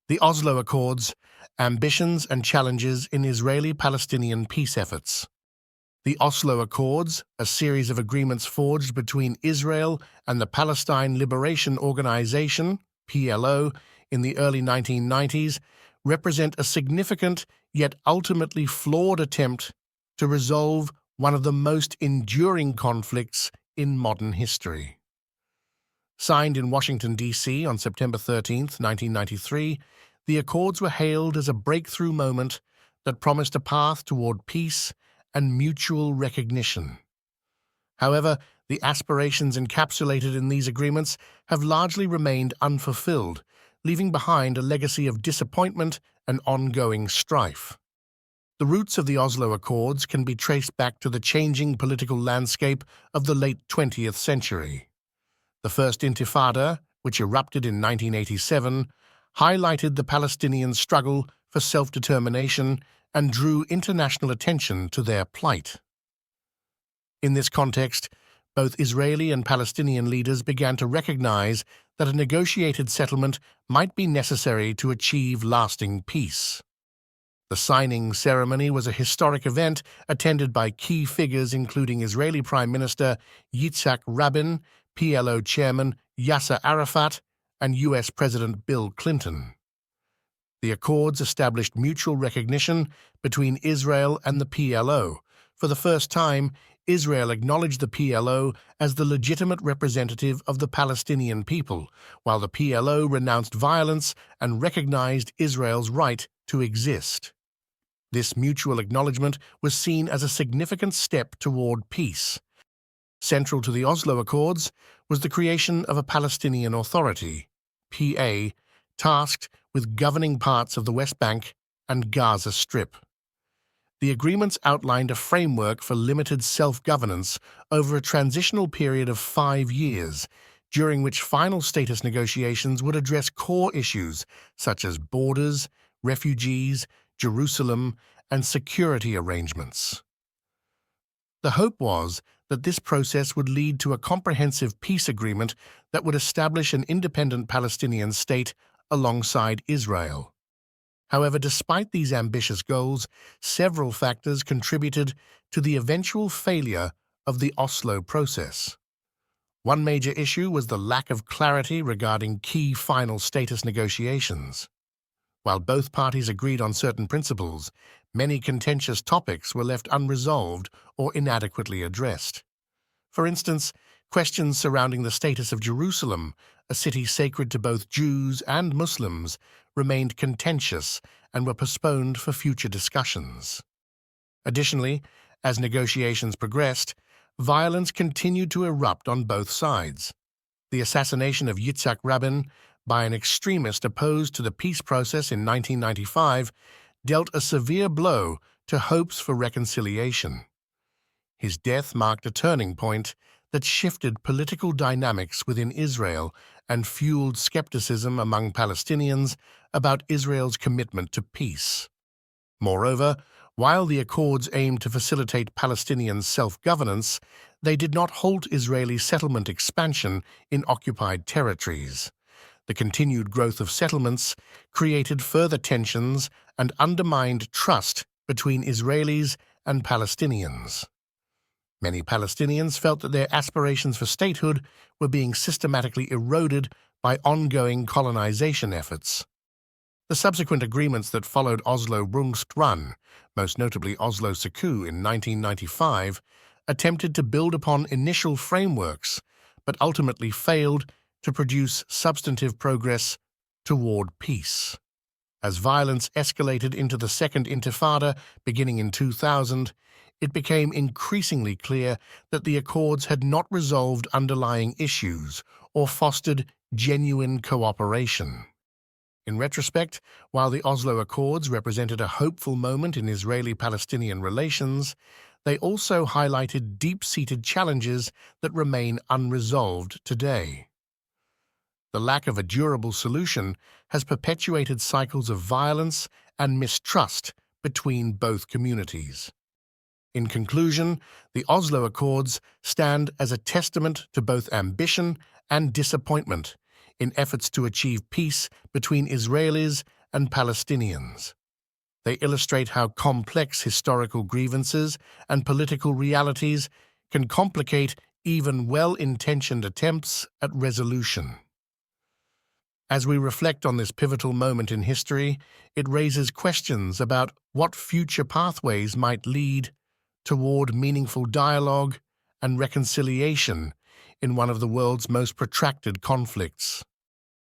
The Oslo Accords, Ambitions and Challenges in Israeli-Palestinian Peace Efforts. The Oslo Accords, a series of agreements forged between Israel and the Palestine Liberation Organization, PLO, in the early 1990s, represent a significant yet ultimately flawed attempt to resolve one of the most enduring conflicts in modern history. Signed in Washington, D.C. on September 13, 1993, the Accords were hailed as a breakthrough moment that promised a path toward peace and mutual recognition. However, the aspirations encapsulated in these agreements have largely remained unfulfilled, leaving behind a legacy of disappointment and ongoing strife. The roots of the Oslo Accords can be traced back to the changing political landscape of the late 20th century. The First Intifada, which erupted in 1987, highlighted the Palestinian struggle for self-determination and drew international attention to their plight. In this context, both Israeli and Palestinian leaders began to recognize that a negotiated settlement might be necessary to achieve lasting peace. The signing ceremony was a historic event attended by key figures including Israeli Prime Minister Yitzhak Rabin, PLO Chairman Yasser Arafat, and U.S. President Bill Clinton. The Accords established mutual recognition between Israel and the PLO. For the first time, Israel acknowledged the PLO as the legitimate representative of the Palestinian people, while the PLO renounced violence and recognized Israel's right to exist. This mutual acknowledgement was seen as a significant step toward peace. Central to the Oslo Accords was the creation of a Palestinian Authority, PA, tasked with governing parts of the West Bank and Gaza Strip. The agreements outlined a framework for limited self-governance over a transitional period of 5 years, during which final status negotiations would address core issues such as borders, refugees, Jerusalem, and security arrangements. The hope was that this process would lead to a comprehensive peace agreement that would establish an independent Palestinian state alongside Israel. However, despite these ambitious goals, several factors contributed to the eventual failure of the Oslo process. One major issue was the lack of clarity regarding key final status negotiations. While both parties agreed on certain principles, many contentious topics were left unresolved or inadequately addressed. For instance, questions surrounding the status of Jerusalem, a city sacred to both Jews and Muslims, remained contentious and were postponed for future discussions. Additionally, as negotiations progressed, violence continued to erupt on both sides. The assassination of Yitzhak Rabin by an extremist opposed to the peace process in 1995 dealt a severe blow to hopes for reconciliation. His death marked a turning point that shifted political dynamics within Israel and fueled skepticism among Palestinians about Israel's commitment to peace. Moreover, while the Accords aimed to facilitate Palestinian self-governance, they did not halt Israeli settlement expansion in occupied territories. The continued growth of settlements created further tensions and undermined trust between Israelis and Palestinians. Many Palestinians felt that their aspirations for statehood were being systematically eroded by ongoing colonization efforts. The subsequent agreements that followed Oslo Run, most notably Oslo Accords in 1995, attempted to build upon initial frameworks, but ultimately failed to produce substantive progress toward peace. As violence escalated into the Second Intifada beginning in 2000, it became increasingly clear that the Accords had not resolved underlying issues or fostered genuine cooperation. In retrospect, while the Oslo Accords represented a hopeful moment in Israeli-Palestinian relations, they also highlighted deep-seated challenges that remain unresolved today. The lack of a durable solution has perpetuated cycles of violence and mistrust between both communities. In conclusion, the Oslo Accords stand as a testament to both ambition and disappointment in efforts to achieve peace between Israelis and Palestinians. They illustrate how complex historical grievances and political realities can complicate even well-intentioned attempts at resolution. As we reflect on this pivotal moment in history, it raises questions about what future pathways might lead toward meaningful dialogue and reconciliation in one of the world's most protracted conflicts.